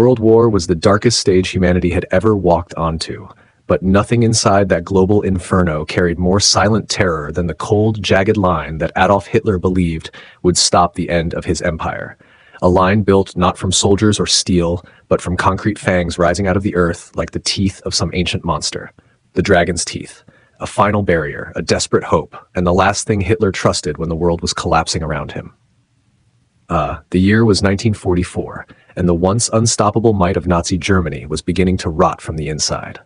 World War was the darkest stage humanity had ever walked onto, but nothing inside that global inferno carried more silent terror than the cold, jagged line that Adolf Hitler believed would stop the end of his empire. A line built not from soldiers or steel, but from concrete fangs rising out of the earth like the teeth of some ancient monster. The dragon's teeth. A final barrier, a desperate hope, and the last thing Hitler trusted when the world was collapsing around him. The year was 1944, and the once unstoppable might of Nazi Germany was beginning to rot from the inside.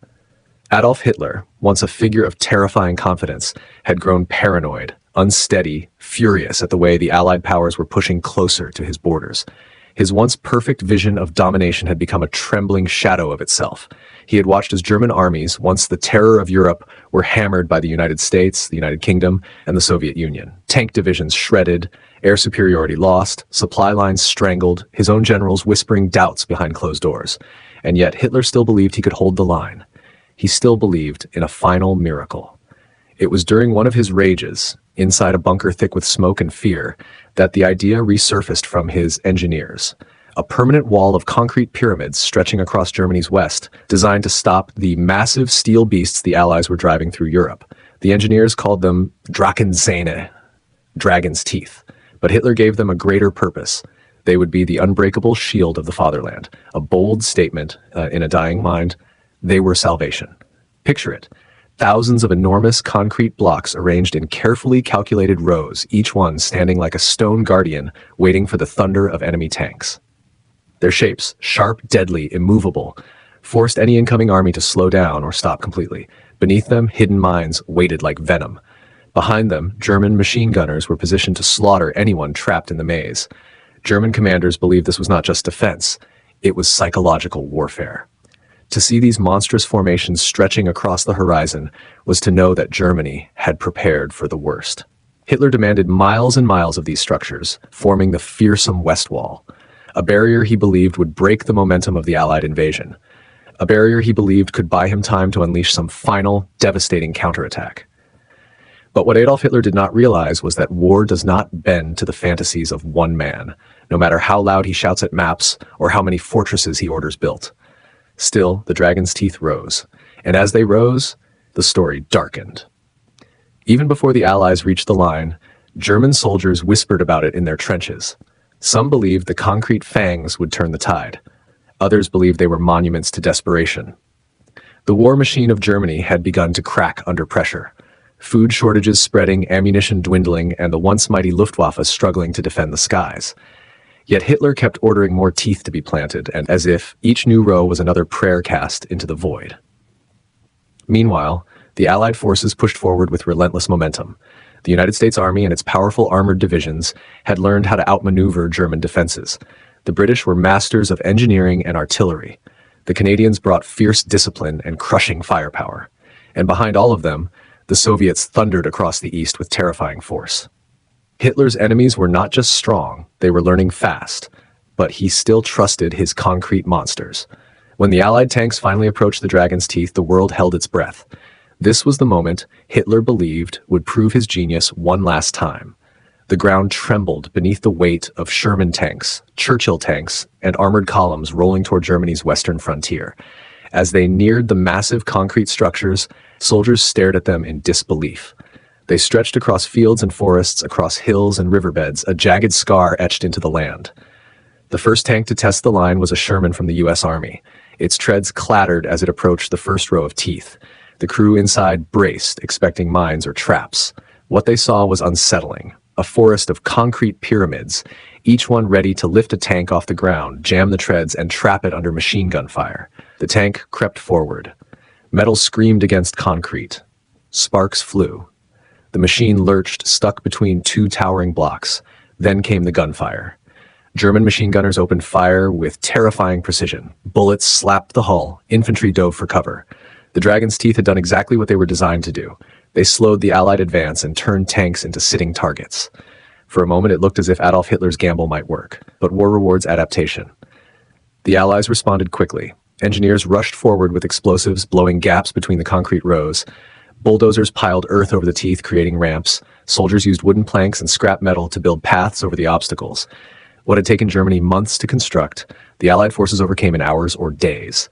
Adolf Hitler, once a figure of terrifying confidence, had grown paranoid, unsteady, furious at the way the Allied powers were pushing closer to his borders. His once perfect vision of domination had become a trembling shadow of itself. He had watched as German armies, once the terror of Europe, were hammered by the United States, the United Kingdom, and the Soviet Union. Tank divisions shredded, air superiority lost, supply lines strangled, his own generals whispering doubts behind closed doors. And yet Hitler still believed he could hold the line. He still believed in a final miracle. It was during one of his rages, inside a bunker thick with smoke and fear, that the idea resurfaced from his engineers. A permanent wall of concrete pyramids stretching across Germany's west, designed to stop the massive steel beasts the Allies were driving through Europe. The engineers called them Drachenzähne, dragon's teeth, but Hitler gave them a greater purpose. They would be the unbreakable shield of the fatherland, a bold statement in a dying mind. They were salvation. Picture it. Thousands of enormous concrete blocks arranged in carefully calculated rows, each one standing like a stone guardian waiting for the thunder of enemy tanks. Their shapes, sharp, deadly, immovable, forced any incoming army to slow down or stop completely. Beneath them, hidden mines waited like venom. Behind them, German machine gunners were positioned to slaughter anyone trapped in the maze. German commanders believed this was not just defense, it was psychological warfare. To see these monstrous formations stretching across the horizon was to know that Germany had prepared for the worst. Hitler demanded miles and miles of these structures, forming the fearsome West Wall, a barrier he believed would break the momentum of the Allied invasion, a barrier he believed could buy him time to unleash some final, devastating counterattack. But what Adolf Hitler did not realize was that war does not bend to the fantasies of one man, no matter how loud he shouts at maps or how many fortresses he orders built. Still, the dragon's teeth rose, and as they rose, the story darkened. Even before the Allies reached the line, German soldiers whispered about it in their trenches. Some believed the concrete fangs would turn the tide. Others believed they were monuments to desperation. The war machine of Germany had begun to crack under pressure. Food shortages spreading, ammunition dwindling, and the once mighty Luftwaffe struggling to defend the skies. Yet Hitler kept ordering more teeth to be planted, and as if each new row was another prayer cast into the void. Meanwhile, the Allied forces pushed forward with relentless momentum. The United States Army and its powerful armored divisions had learned how to outmaneuver German defenses. The British were masters of engineering and artillery. The Canadians brought fierce discipline and crushing firepower. And behind all of them, the Soviets thundered across the east with terrifying force. Hitler's enemies were not just strong, they were learning fast, but he still trusted his concrete monsters. When the Allied tanks finally approached the dragon's teeth, the world held its breath. This was the moment Hitler believed would prove his genius one last time. The ground trembled beneath the weight of Sherman tanks, Churchill tanks, and armored columns rolling toward Germany's western frontier. As they neared the massive concrete structures, soldiers stared at them in disbelief. They stretched across fields and forests, across hills and riverbeds, a jagged scar etched into the land. The first tank to test the line was a Sherman from the U.S. Army. Its treads clattered as it approached the first row of teeth. The crew inside braced, expecting mines or traps. What they saw was unsettling. A forest of concrete pyramids, each one ready to lift a tank off the ground, jam the treads, and trap it under machine gun fire. The tank crept forward. Metal screamed against concrete. Sparks flew. The machine lurched, stuck between two towering blocks. Then came the gunfire. German machine gunners opened fire with terrifying precision. Bullets slapped the hull. Infantry dove for cover. The dragon's teeth had done exactly what they were designed to do. They slowed the Allied advance and turned tanks into sitting targets. For a moment, it looked as if Adolf Hitler's gamble might work, but war rewards adaptation. The Allies responded quickly. Engineers rushed forward with explosives, blowing gaps between the concrete rows. Bulldozers piled earth over the teeth, creating ramps. Soldiers used wooden planks and scrap metal to build paths over the obstacles. What had taken Germany months to construct The Allied forces overcame in hours or days.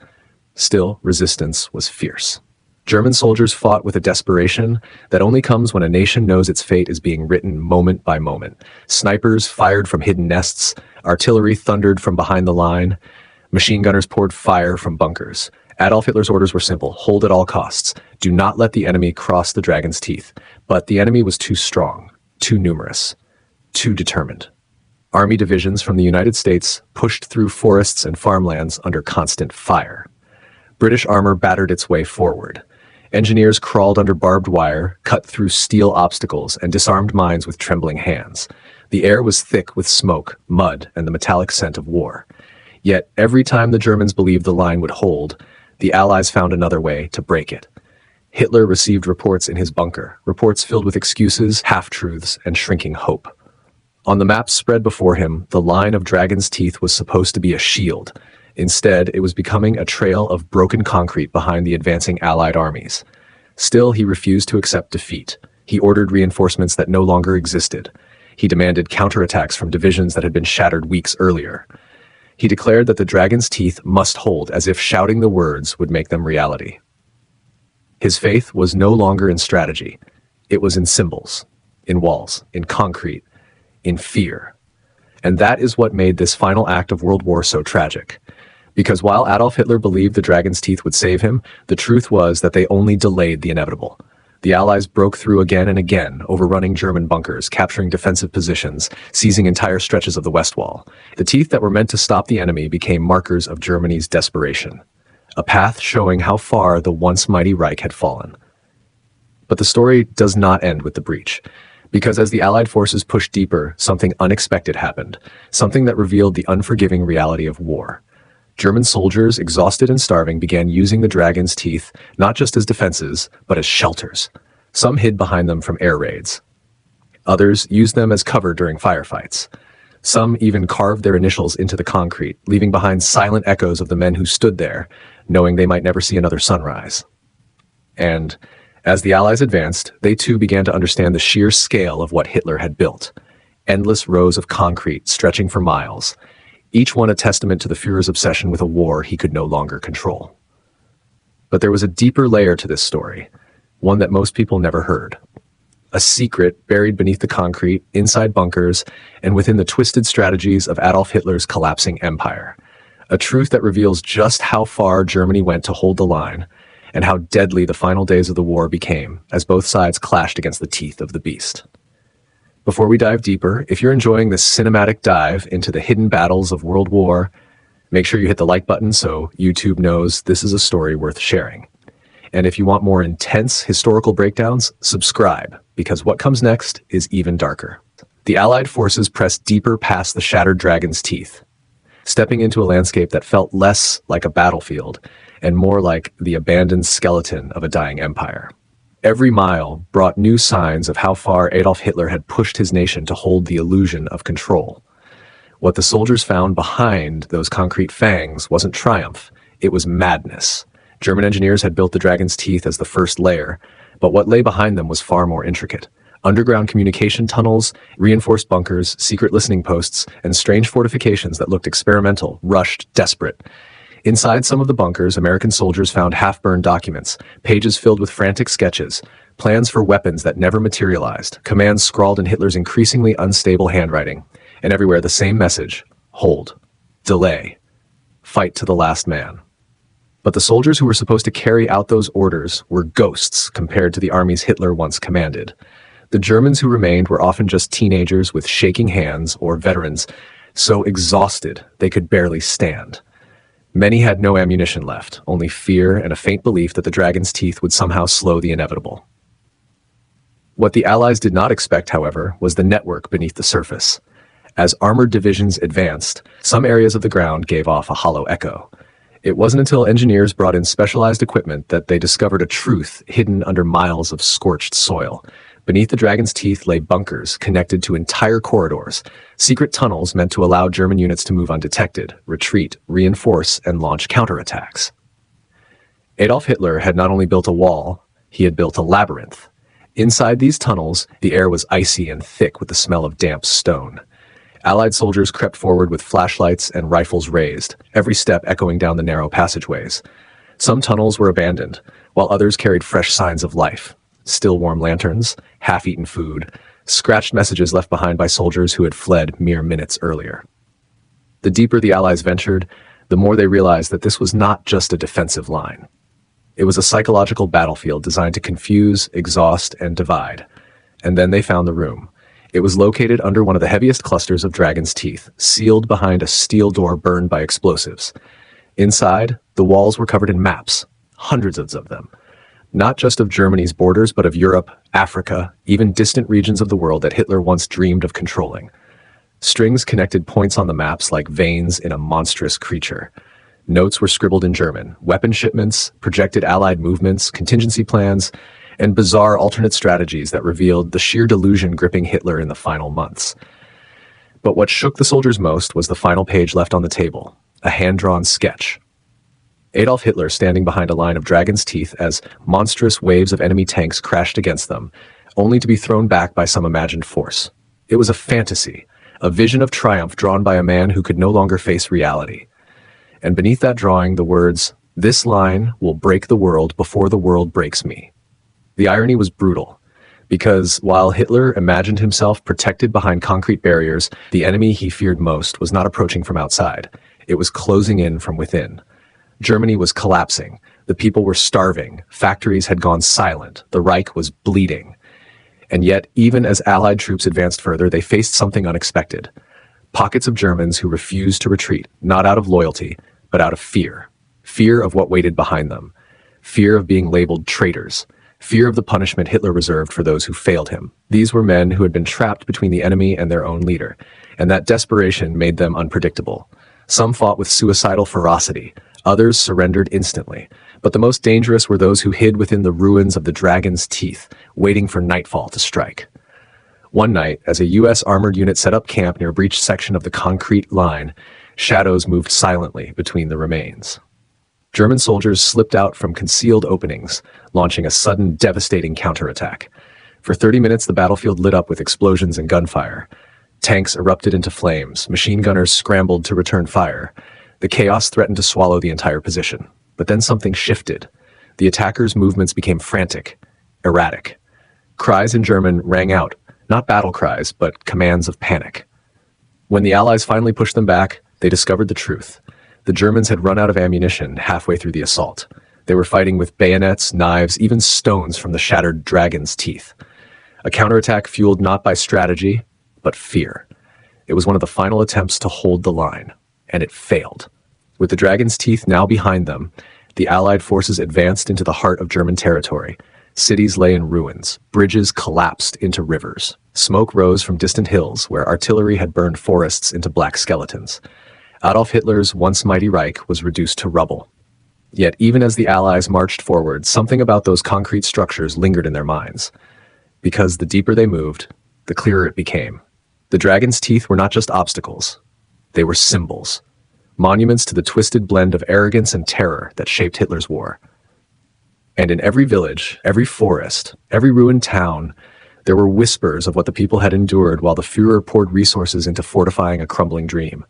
Still, resistance was fierce. German soldiers fought with a desperation that only comes when a nation knows its fate is being written moment by moment. Snipers fired from hidden nests, artillery thundered from behind the line, machine gunners poured fire from bunkers. Adolf Hitler's orders were simple: hold at all costs. Do not let the enemy cross the dragon's teeth. But the enemy was too strong, too numerous, too determined. Army divisions from the United States pushed through forests and farmlands under constant fire. British armor battered its way forward. Engineers crawled under barbed wire, cut through steel obstacles, and disarmed mines with trembling hands. The air was thick with smoke, mud, and the metallic scent of war. Yet, every time the Germans believed the line would hold, the Allies found another way to break it. Hitler received reports in his bunker, reports filled with excuses, half-truths, and shrinking hope. On the maps spread before him, the line of dragon's teeth was supposed to be a shield. Instead, it was becoming a trail of broken concrete behind the advancing Allied armies. Still, he refused to accept defeat. He ordered reinforcements that no longer existed. He demanded counterattacks from divisions that had been shattered weeks earlier. He declared that the dragon's teeth must hold, as if shouting the words would make them reality. His faith was no longer in strategy. It was in symbols, in walls, in concrete, in fear. And that is what made this final act of World War so tragic. Because while Adolf Hitler believed the dragon's teeth would save him, the truth was that they only delayed the inevitable. The Allies broke through again and again, overrunning German bunkers, capturing defensive positions, seizing entire stretches of the West Wall. The teeth that were meant to stop the enemy became markers of Germany's desperation, a path showing how far the once mighty Reich had fallen. But the story does not end with the breach, because as the Allied forces pushed deeper, something unexpected happened, something that revealed the unforgiving reality of war. German soldiers, exhausted and starving, began using the dragon's teeth not just as defenses, but as shelters. Some hid behind them from air raids. Others used them as cover during firefights. Some even carved their initials into the concrete, leaving behind silent echoes of the men who stood there, knowing they might never see another sunrise. And as the Allies advanced, they too began to understand the sheer scale of what Hitler had built. Endless rows of concrete stretching for miles, each one a testament to the Führer's obsession with a war he could no longer control. But there was a deeper layer to this story, one that most people never heard. A secret buried beneath the concrete, inside bunkers, and within the twisted strategies of Adolf Hitler's collapsing empire. A truth that reveals just how far Germany went to hold the line, and how deadly the final days of the war became as both sides clashed against the teeth of the beast. Before we dive deeper, if you're enjoying this cinematic dive into the hidden battles of World War, make sure you hit the like button so YouTube knows this is a story worth sharing. And if you want more intense historical breakdowns, subscribe, because what comes next is even darker. The Allied forces pressed deeper past the shattered dragon's teeth, stepping into a landscape that felt less like a battlefield and more like the abandoned skeleton of a dying empire. Every mile brought new signs of how far Adolf Hitler had pushed his nation to hold the illusion of control. What the soldiers found behind those concrete fangs wasn't triumph, it was madness. German engineers had built the dragon's teeth as the first layer, but what lay behind them was far more intricate. Underground communication tunnels, reinforced bunkers, secret listening posts, and strange fortifications that looked experimental, rushed, desperate. Inside some of the bunkers, American soldiers found half-burned documents, pages filled with frantic sketches, plans for weapons that never materialized, commands scrawled in Hitler's increasingly unstable handwriting, and everywhere the same message: hold, delay, fight to the last man. But the soldiers who were supposed to carry out those orders were ghosts compared to the armies Hitler once commanded. The Germans who remained were often just teenagers with shaking hands or veterans, so exhausted they could barely stand. Many had no ammunition left, only fear and a faint belief that the dragon's teeth would somehow slow the inevitable. What the Allies did not expect, however, was the network beneath the surface. As armored divisions advanced, some areas of the ground gave off a hollow echo. It wasn't until engineers brought in specialized equipment that they discovered a truth hidden under miles of scorched soil. Beneath the dragon's teeth lay bunkers connected to entire corridors, secret tunnels meant to allow German units to move undetected, retreat, reinforce, and launch counterattacks. Adolf Hitler had not only built a wall, he had built a labyrinth. Inside these tunnels, the air was icy and thick with the smell of damp stone. Allied soldiers crept forward with flashlights and rifles raised, every step echoing down the narrow passageways. Some tunnels were abandoned, while others carried fresh signs of life. Still warm lanterns, half-eaten food, scratched messages left behind by soldiers who had fled mere minutes earlier. The deeper the Allies ventured, the more they realized that this was not just a defensive line. It was a psychological battlefield designed to confuse, exhaust, and divide. And then they found the room. It was located under one of the heaviest clusters of dragon's teeth, sealed behind a steel door burned by explosives. Inside, the walls were covered in maps, hundreds of them. Not just of Germany's borders, but of Europe, Africa, even distant regions of the world that Hitler once dreamed of controlling. Strings connected points on the maps like veins in a monstrous creature. Notes were scribbled in German, weapon shipments, projected Allied movements, contingency plans, and bizarre alternate strategies that revealed the sheer delusion gripping Hitler in the final months. But what shook the soldiers most was the final page left on the table, a hand-drawn sketch. Adolf Hitler standing behind a line of dragon's teeth as monstrous waves of enemy tanks crashed against them, only to be thrown back by some imagined force. It was a fantasy, a vision of triumph drawn by a man who could no longer face reality. And beneath that drawing, the words, "This line will break the world before the world breaks me." The irony was brutal, because while Hitler imagined himself protected behind concrete barriers, the enemy he feared most was not approaching from outside. It was closing in from within. Germany was collapsing. The people were starving. Factories had gone silent. The Reich was bleeding. And yet, even as Allied troops advanced further, they faced something unexpected. Pockets of Germans who refused to retreat, not out of loyalty, but out of fear. Fear of what waited behind them. Fear of being labeled traitors. Fear of the punishment Hitler reserved for those who failed him. These were men who had been trapped between the enemy and their own leader, and that desperation made them unpredictable. Some fought with suicidal ferocity. Others surrendered instantly. But the most dangerous were those who hid within the ruins of the dragon's teeth, waiting for nightfall to strike. One night, as a U.S. armored unit set up camp near a breached section of the concrete line, shadows moved silently between the remains. German soldiers slipped out from concealed openings, launching a sudden, devastating counterattack. For 30 minutes, the battlefield lit up with explosions and gunfire. Tanks erupted into flames, machine gunners scrambled to return fire. The chaos threatened to swallow the entire position. But then something shifted. The attackers' movements became frantic, erratic. Cries in German rang out, not battle cries, but commands of panic. When the Allies finally pushed them back, they discovered the truth. The Germans had run out of ammunition halfway through the assault. They were fighting with bayonets, knives, even stones from the shattered dragon's teeth. A counterattack fueled not by strategy, but fear. It was one of the final attempts to hold the line, and it failed. With the dragon's teeth now behind them, the Allied forces advanced into the heart of German territory. Cities lay in ruins. Bridges collapsed into rivers. Smoke rose from distant hills where artillery had burned forests into black skeletons. Adolf Hitler's once mighty Reich was reduced to rubble. Yet even as the Allies marched forward, something about those concrete structures lingered in their minds. Because the deeper they moved, the clearer it became. The dragon's teeth were not just obstacles. They were symbols. Monuments to the twisted blend of arrogance and terror that shaped Hitler's war. And in every village, every forest, every ruined town, there were whispers of what the people had endured while the Führer poured resources into fortifying a crumbling dream.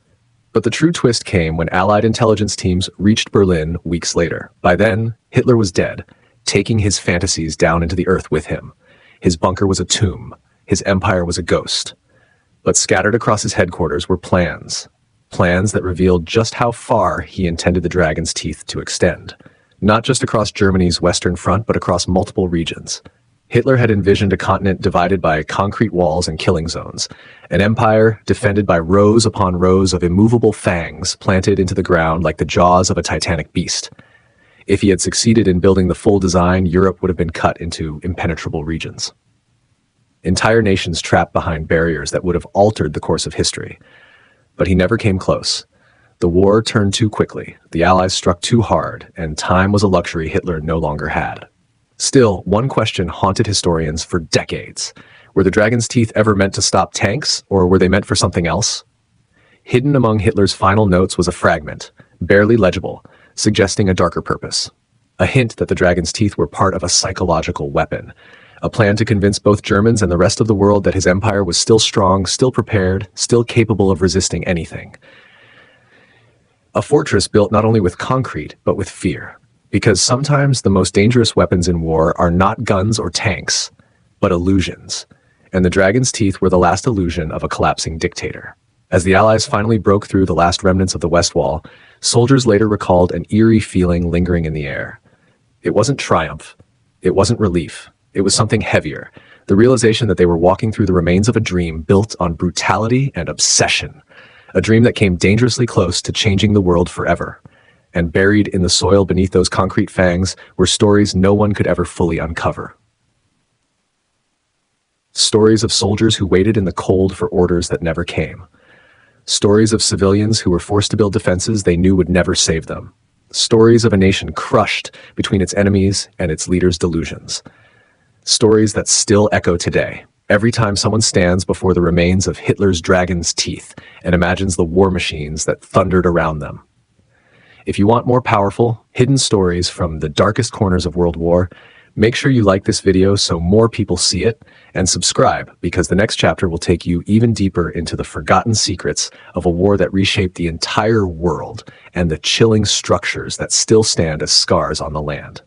But the true twist came when Allied intelligence teams reached Berlin weeks later. By then, Hitler was dead, taking his fantasies down into the earth with him. His bunker was a tomb. His empire was a ghost. But scattered across his headquarters were plans. Plans that revealed just how far he intended the dragon's teeth to extend. Not just across Germany's western front, but across multiple regions. Hitler had envisioned a continent divided by concrete walls and killing zones, an empire defended by rows upon rows of immovable fangs planted into the ground like the jaws of a titanic beast. If he had succeeded in building the full design, Europe would have been cut into impenetrable regions. Entire nations trapped behind barriers that would have altered the course of history. But he never came close. The war turned too quickly, the Allies struck too hard, and time was a luxury Hitler no longer had. Still, one question haunted historians for decades. Were the dragon's teeth ever meant to stop tanks, or were they meant for something else? Hidden among Hitler's final notes was a fragment, barely legible, suggesting a darker purpose. A hint that the dragon's teeth were part of a psychological weapon, A plan to convince both Germans and the rest of the world that his empire was still strong, still prepared, still capable of resisting anything. A fortress built not only with concrete, but with fear. Because sometimes the most dangerous weapons in war are not guns or tanks, but illusions. And the dragon's teeth were the last illusion of a collapsing dictator. As the Allies finally broke through the last remnants of the West Wall, soldiers later recalled an eerie feeling lingering in the air. It wasn't triumph. It wasn't relief. It was something heavier. The realization that they were walking through the remains of a dream built on brutality and obsession. A dream that came dangerously close to changing the world forever. And buried in the soil beneath those concrete fangs were stories no one could ever fully uncover. Stories of soldiers who waited in the cold for orders that never came. Stories of civilians who were forced to build defenses they knew would never save them. Stories of a nation crushed between its enemies and its leaders' delusions. Stories that still echo today, every time someone stands before the remains of Hitler's dragon's teeth and imagines the war machines that thundered around them. If you want more powerful, hidden stories from the darkest corners of World War, make sure you like this video so more people see it, and subscribe because the next chapter will take you even deeper into the forgotten secrets of a war that reshaped the entire world and the chilling structures that still stand as scars on the land.